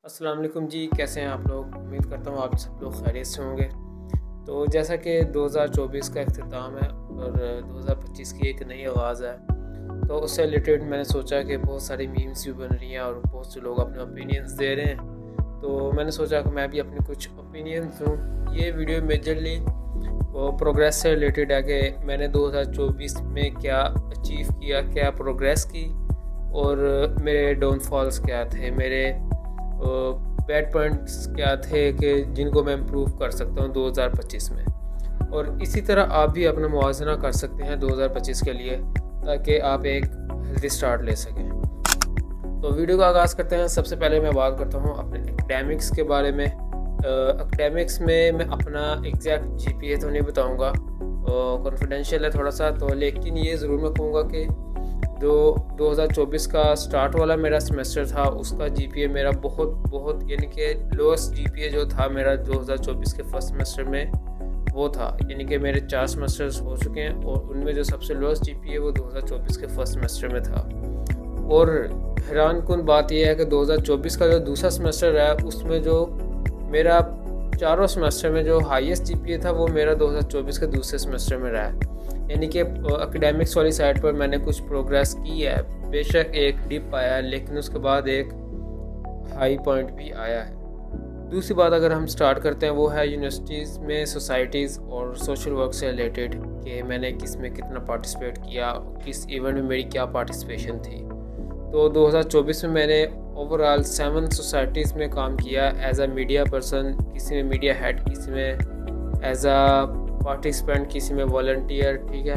अस्सलाम वालेकुम जी, कैसे हैं आप लोग। उम्मीद करता हूँ आप सब लोग खैरियत से होंगे। तो जैसा कि 2024 का अख्तिताम है और 2025 की एक नई आगाज़ है, तो उससे रिलेटेड मैंने सोचा कि बहुत सारी मीम्स भी बन रही हैं और बहुत से लोग अपने ओपिनियंस दे रहे हैं। तो मैंने सोचा कि मैं भी अपने कुछ ओपिनियंस दूँ। ये वीडियो मेजरली वो प्रोग्रेस से रिलेटेड है कि मैंने 2024 में क्या अचीव किया, क्या प्रोग्रेस की और मेरे डाउनफॉल्स क्या थे, मेरे बैड पॉइंट्स क्या थे कि जिनको मैं इम्प्रूव कर सकता हूँ 2025 में। और इसी तरह आप भी अपना मुआवजा कर सकते हैं 2025 के लिए, ताकि आप एक हेल्दी स्टार्ट ले सकें। तो वीडियो का आगाज़ करते हैं। सबसे पहले मैं बात करता हूँ अपने एकेडमिक्स के बारे में। एकेडमिक्स में मैं अपना एग्जैक्ट जीपीए तो नहीं बताऊँगा, कॉन्फिडेंशियल है थोड़ा सा, तो लेकिन ये ज़रूर मैं कहूँगा कि जो 2024 का स्टार्ट वाला मेरा सेमेस्टर था उसका जीपीए मेरा बहुत यानी कि लोएस्ट जीपीए जो था मेरा 2024 के फर्स्ट सेमेस्टर में वो था। यानी कि मेरे 4 सेमेस्टर्स हो चुके हैं और उनमें जो सबसे लोएस्ट जीपीए वो 2024 के फर्स्ट सेमेस्टर में था। और हैरानकुन बात यह है कि 2024 का जो दूसरा सेमेस्टर है उसमें जो मेरा चारों सेमेस्टर में जो हाईएस्ट जीपीए था वो मेरा 2024 के दूसरे सेमेस्टर में रहा है। यानी कि एकेडमिक्स वाली साइड पर मैंने कुछ प्रोग्रेस की है। बेशक एक डिप आया है लेकिन उसके बाद एक हाई पॉइंट भी आया है। दूसरी बात अगर हम स्टार्ट करते हैं वो है यूनिवर्सिटीज़ में सोसाइटीज़ और सोशल वर्क से रिलेटेड, कि मैंने किस में कितना पार्टिसिपेट किया, किस इवेंट में मेरी क्या पार्टिसिपेशन थी। तो 2024 में मैंने ओवरऑल 7 सोसाइटीज़ में काम किया एज अ मीडिया पर्सन, किसी में मीडिया हेड, किसी में एज अ पार्टिसिपेंट, किसी में वॉलंटियर। ठीक है,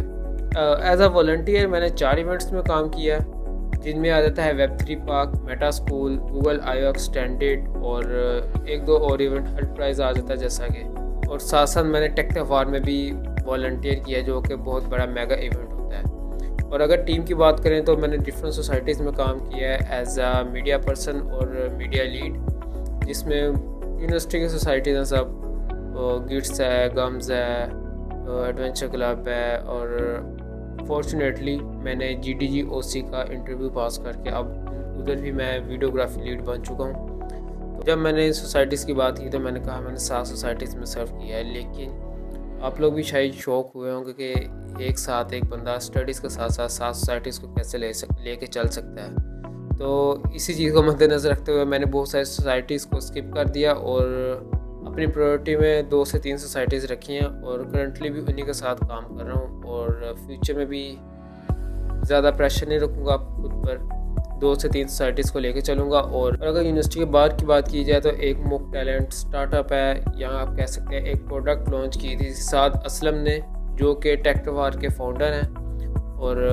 एज अ वॉलंटियर मैंने 4 इवेंट्स में काम किया, जिनमें आ जाता है वेब3 park, Meta school, Google IOX standard और 1-2 और इवेंट हेल्प प्राइज़ आ जाता है जैसा कि। और साथ साथ मैंने टेक त्यौहार में भी वॉलंटियर किया जो कि बहुत बड़ा मेगा इवेंट होता है। और अगर टीम की बात करें तो मैंने डिफरेंट सोसाइटीज़ में काम किया है एज अ मीडिया पर्सन और मीडिया लीड, जिसमें यूनिवर्सिटी की सोसाइटीज़ हैं सब, गिट्स है, गम्स है, एडवेंचर क्लब है। और फॉर्चुनेटली मैंने GDG-OC का इंटरव्यू पास करके अब उधर भी मैं वीडियोग्राफी लीड बन चुका हूँ। तो जब मैंने सोसाइटीज़ की बात की तो मैंने कहा मैंने 7 सोसाइटीज़ में सर्व किया है, लेकिन आप लोग भी शायद शौक हुए होंगे कि एक साथ एक बंदा स्टडीज़ के साथ साथ 7 सोसाइटीज़ को कैसे लेके चल सकता है। तो इसी चीज़ को मद्देनज़र रखते हुए मैंने बहुत सारी सोसाइटीज़ को स्किप कर दिया और अपनी प्रायोरिटी में 2 से 3 सोसाइटीज़ रखी हैं और करंटली भी उन्हीं के साथ काम कर रहा हूँ। और फ्यूचर में भी ज़्यादा प्रेशर नहीं रखूँगा खुद पर, 2 से 3 सोसाइटीज़ को लेके चलूँगा। और अगर यूनिवर्सिटी के बाहर की बात की जाए तो एक मुक टैलेंट स्टार्टअप है, यहाँ आप कह सकते हैं एक प्रोडक्ट लॉन्च की थी साद असलम ने, जो कि टेक त्यौहार के फाउंडर हैं। और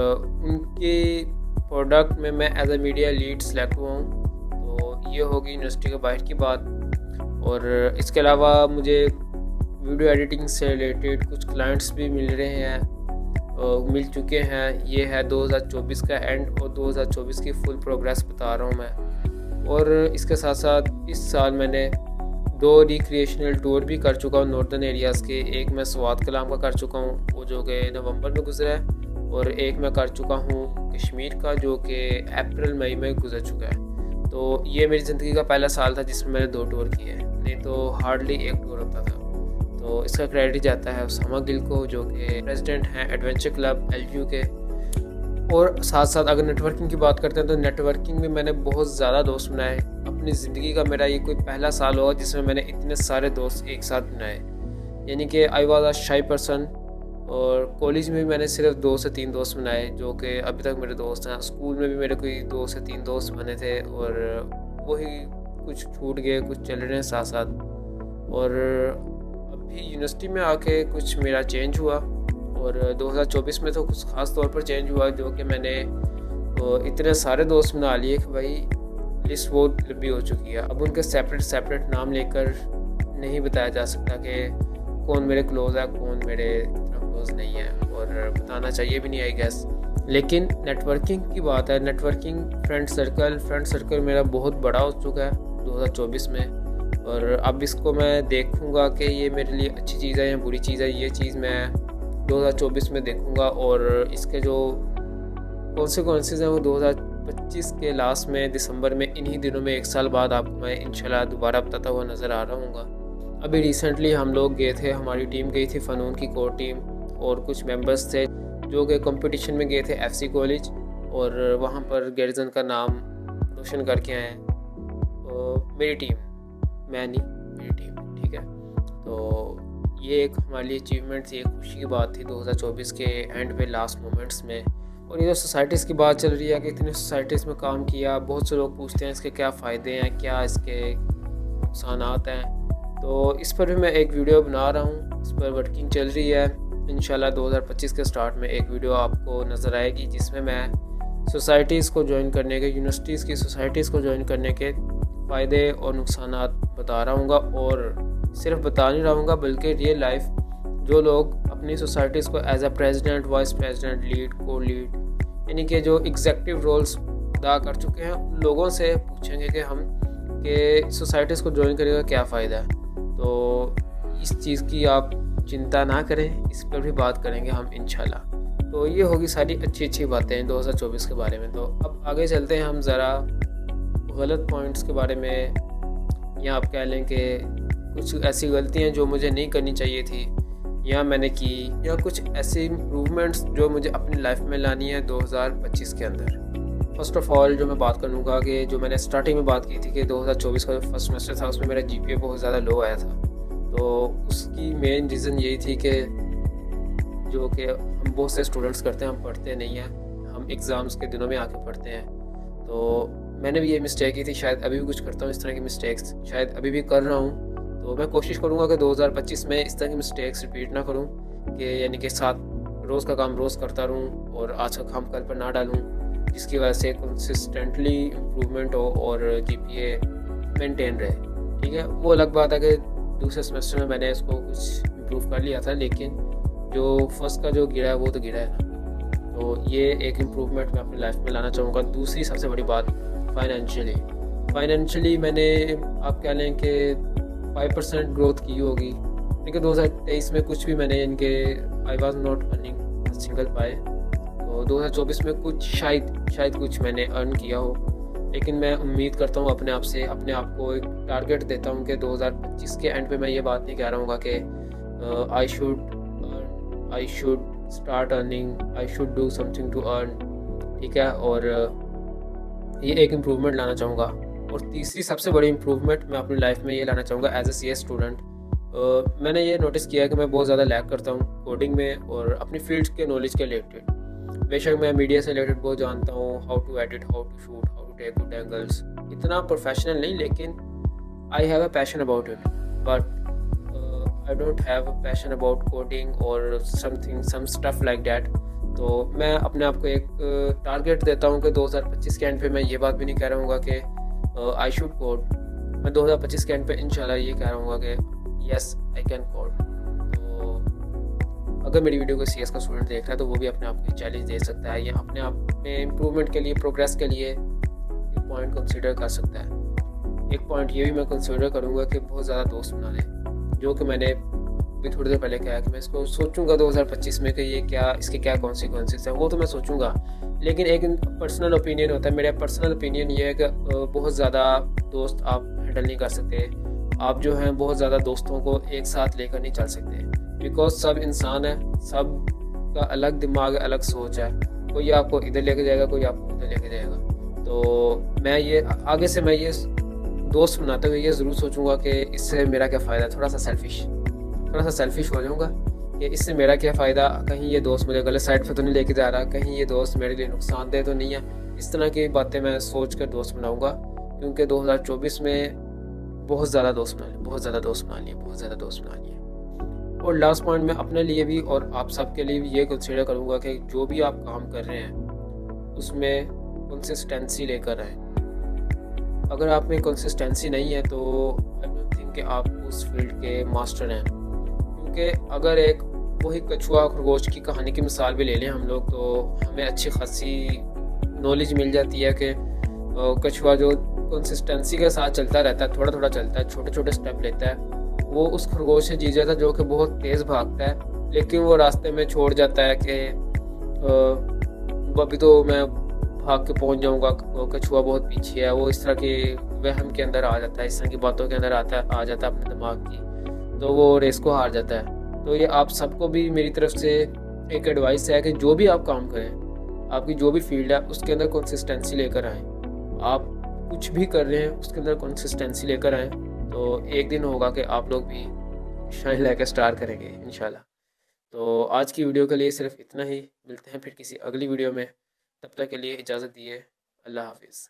उनकी प्रोडक्ट में मैं as a media lead select हुआ हूँ। तो ये होगी यूनिवर्सिटी के बाहर की बात। और इसके अलावा मुझे वीडियो एडिटिंग से रिलेटेड कुछ क्लाइंट्स भी मिल रहे हैं, मिल चुके हैं। ये है 2024 का एंड और 2024 की फुल प्रोग्रेस बता रहा हूँ मैं। और इसके साथ साथ इस साल मैंने 2 रिक्रिएशनल टूर भी कर चुका हूँ नॉर्दर्न एरियाज़ के। एक मैं स्वात कलाम का कर चुका हूँ वो जो कि नवंबर में गुजरा है, और एक मैं कर चुका हूँ कश्मीर का जो कि अप्रैल मई में गुजर चुका है। तो ये मेरी ज़िंदगी का पहला साल था जिसमें मैंने 2 टूर किए, नहीं तो हार्डली 1 टूर होता था। तो इसका क्रेडिट जाता है उसामा गिल को, जो कि प्रेसिडेंट हैं एडवेंचर क्लब LU के। और साथ साथ अगर नेटवर्किंग की बात करते हैं तो नेटवर्किंग में मैंने बहुत ज़्यादा दोस्त बनाए। अपनी ज़िंदगी का मेरा ये कोई पहला साल होगा जिसमें मैंने इतने सारे दोस्त एक साथ बनाए, यानी कि आई वॉज अ शाई पर्सन। और कॉलेज में भी मैंने सिर्फ 2 से 3 दोस्त बनाए जो कि अभी तक मेरे दोस्त हैं। स्कूल में भी मेरे कोई 2 से 3 दोस्त बने थे और वही कुछ छूट गए, कुछ चल रहे हैं साथ साथ। और अभी यूनिवर्सिटी में आके कुछ मेरा चेंज हुआ और 2024 में तो कुछ ख़ास तौर पर चेंज हुआ, जो कि मैंने इतने सारे दोस्त बना लिए कि भाई लिस्ट बहुत लंबी हो चुकी है। अब उनके सेपरेट नाम लेकर नहीं बताया जा सकता कि कौन मेरे क्लोज़ है, कौन मेरे क्लोज़ नहीं है, और बताना चाहिए भी नहीं आई गेस। लेकिन नेटवर्किंग की बात है, नेटवर्किंग फ्रेंड सर्कल मेरा बहुत बड़ा हो चुका है 2024 में। और अब इसको मैं देखूंगा कि ये मेरे लिए अच्छी चीज़ है या बुरी चीज़ है, ये चीज़ मैं 2024 में देखूंगा। और इसके जो कॉन्सिक्वेंसेस हैं वो 2025 के लास्ट में दिसंबर में इन्हीं दिनों में 1 साल बाद आपको मैं इंशाल्लाह दोबारा बताता हुआ नज़र आ रहा हूँ। अभी रिसेंटली हम लोग गए थे, हमारी टीम गई थी फ़नून की कोर टीम, और कुछ मेंबर्स थे जो कि कंपटीशन में गए थे FC कॉलेज, और वहाँ पर गैरिजन का नाम रोशन करके आए हैं। तो मेरी टीम, मैं नहीं, मेरी टीम, ठीक है। तो ये एक हमारे लिए अचीवमेंट थी, एक खुशी की बात थी 2024 के एंड पे लास्ट मोमेंट्स में। और ये सोसाइटीज़ की बात चल रही है कि इतनी सोसाइटीज़ में काम किया, बहुत से लोग पूछते हैं इसके क्या फ़ायदे हैं, क्या इसके नुकसानात हैं। तो इस पर भी मैं एक वीडियो बना रहा हूँ, इस पर वर्किंग चल रही है। इंशाल्लाह 2025 के स्टार्ट में एक वीडियो आपको नज़र आएगी जिसमें मैं सोसाइटीज़ को ज्वाइन करने के, यूनिवर्सिटीज़ की सोसाइटीज़ को ज्वाइन करने के फ़ायदे और नुकसानात बता रहा हूँ, और सिर्फ बता नहीं रहूँगा बल्कि रियल लाइफ जो लोग अपनी सोसाइटीज़ को as a president, vice president, lead, को लीड, यानी कि जो एग्जेक्टिव रोल्स अदा कर चुके हैं, उन लोगों से पूछेंगे कि हम कि सोसाइटीज़ को ज्वाइन करने का क्या फ़ायदा है। तो इस चीज़ की आप चिंता ना करें, इस पर भी बात करेंगे हम इंशाल्लाह। तो ये होगी सारी अच्छी बातें 2024 के बारे में। तो अब आगे चलते हैं हम ज़रा गलत पॉइंट्स के बारे में, या आप कह लें कि कुछ ऐसी गलतियां जो मुझे नहीं करनी चाहिए थी या मैंने की, या कुछ ऐसे इम्प्रूवमेंट्स जो मुझे अपनी लाइफ में लानी है 2025 के अंदर। फर्स्ट ऑफ़ ऑल जो मैं बात करूँगा कि जो मैंने स्टार्टिंग में बात की थी कि 2024 का जो फर्स्ट सेमेस्टर था उसमें मेरा GPA बहुत ज़्यादा लो आया था। तो उसकी मेन रीज़न यही थी कि जो कि हम बहुत से स्टूडेंट्स करते हैं, हम पढ़ते नहीं हैं, हम एग्ज़ाम्स के दिनों में आके पढ़ते हैं। तो मैंने भी ये मिस्टेक की थी, शायद अभी भी कुछ करता हूँ इस तरह की मिस्टेक्स, शायद अभी भी कर रहा हूँ। तो मैं कोशिश करूँगा कि 2025 में इस तरह की मिस्टेक्स रिपीट ना करूँ, कि यानी कि 7 रोज़ का काम रोज़ करता रहूँ और आज का काम कल पर ना डालूँ, जिसकी वजह से कंसिस्टेंटली इम्प्रूवमेंट हो और GPA मेंटेन रहे। ठीक है, वो अलग बात है कि दूसरे सेमेस्टर में मैंने इसको कुछ इम्प्रूव कर लिया था, लेकिन जो फर्स्ट का जो गिरा है वो तो गिरा है ना। तो ये एक इम्प्रूवमेंट मैं अपनी लाइफ में लाना चाहूँगा। दूसरी सबसे बड़ी बात, फाइनेंशियली मैंने, आप कह लें कि 5% ग्रोथ की होगी, लेकिन 2023 में कुछ भी मैंने इनके I was not earning single पाए। तो 2024 में कुछ शायद कुछ मैंने अर्न किया हो, लेकिन मैं उम्मीद करता हूँ अपने आप को एक टारगेट देता हूँ कि 2025 के एंड पे मैं ये बात नहीं कह रहा हूँ कि I should start earning, I should do something to earn, ठीक है। और ये एक इम्प्रूवमेंट लाना चाहूँगा। और तीसरी सबसे बड़ी इम्प्रूवमेंट मैं अपनी लाइफ में ये लाना चाहूँगा एज ए CS स्टूडेंट। मैंने ये नोटिस किया है कि मैं बहुत ज़्यादा लैक करता हूँ कोडिंग में और अपनी फील्ड के नॉलेज के रिलेटेड। बेशक मैं मीडिया से रिलेटेड बहुत जानता हूँ, how to edit, how to shoot, how to take good angles, इतना प्रोफेशनल नहीं, लेकिन I have a passion about it, but I don't have a passion about coding और सम स्टफ लाइक दैट। तो मैं अपने आप को एक टारगेट देता हूँ कि 2025 के एंड पे मैं ये बात भी नहीं कह रहा हूँ कि आई शुड कोड। मैं 2025 के एंड पे इंशाल्लाह ये कह रहा हूँ कि यस आई कैन कोड। तो अगर मेरी वीडियो को CS का स्टूडेंट देख रहा है तो वो भी अपने आप को चैलेंज दे सकता है, या अपने आप में इम्प्रूवमेंट के लिए, प्रोग्रेस के लिए एक पॉइंट कंसिडर कर सकता है। एक पॉइंट ये भी मैं कंसिडर करूँगा कि बहुत ज़्यादा दोस्त बना ले, जो कि मैंने भी थोड़ी देर पहले कहा कि मैं इसको सोचूंगा 2025 में कि ये क्या, इसके क्या कॉन्सिक्वेंसेस हैं, वो तो मैं सोचूंगा। लेकिन एक पर्सनल ओपिनियन होता है, मेरा पर्सनल ओपिनियन ये है कि बहुत ज़्यादा दोस्त आप हैंडल नहीं कर सकते। आप जो हैं बहुत ज़्यादा दोस्तों को एक साथ लेकर नहीं चल सकते, बिकॉज सब इंसान है, सब का अलग दिमाग है, अलग सोच है। कोई आपको इधर लेके जाएगा, कोई आपको उधर लेके जाएगा। तो मैं ये आगे से मैं ये दोस्त बनाते हुए ये ज़रूर सोचूंगा कि इससे मेरा क्या फ़ायदा। थोड़ा सा सेल्फिश हो जाऊँगा कि इससे मेरा क्या फ़ायदा, कहीं ये दोस्त मुझे गलत साइड पे तो नहीं लेके जा रहा, कहीं ये दोस्त मेरे लिए नुकसानदेह तो नहीं है। इस तरह की बातें मैं सोच कर दोस्त बनाऊँगा, क्योंकि 2024 में बहुत ज़्यादा दोस्त बना लिए। और लास्ट पॉइंट मैं अपने लिए भी और आप सब के लिए भी ये कंसिडर करूँगा कि जो भी आप काम कर रहे हैं उसमें कंसिस्टेंसी लेकर आएँ। अगर आप में कंसिस्टेंसी नहीं है तो आई डोंट थिंक कि आप उस फील्ड के मास्टर हैं। क्योंकि अगर एक वही कछुआ खरगोश की कहानी की मिसाल भी ले लें हम लोग, तो हमें अच्छी खासी नॉलेज मिल जाती है कि कछुआ जो कंसिस्टेंसी के साथ चलता रहता है, थोड़ा चलता है, छोटे स्टेप लेता है, वो उस खरगोश से जीत जाता है जो कि बहुत तेज़ भागता है, लेकिन वो रास्ते में छोड़ जाता है कि अभी तो मैं भाग के पहुंच जाऊंगा, वो कछुआ बहुत पीछे है, वो इस तरह के वहम के अंदर आ जाता है, इस तरह की बातों के अंदर आ जाता है अपने दिमाग की, तो वो रेस को हार जाता है। तो ये आप सबको भी मेरी तरफ से एक एडवाइस है कि जो भी आप काम करें, आपकी जो भी फील्ड है उसके अंदर कंसिस्टेंसी लेकर आएँ। आप कुछ भी कर रहे हैं उसके अंदर कंसिस्टेंसी लेकर आएँ, तो एक दिन होगा कि आप लोग भी शाइन लेकर स्टार करेंगे इंशाल्लाह। तो आज की वीडियो के लिए सिर्फ इतना ही, मिलते हैं फिर किसी अगली वीडियो में, तब तक के लिए इजाज़त दिए, अल्लाह हाफिज़।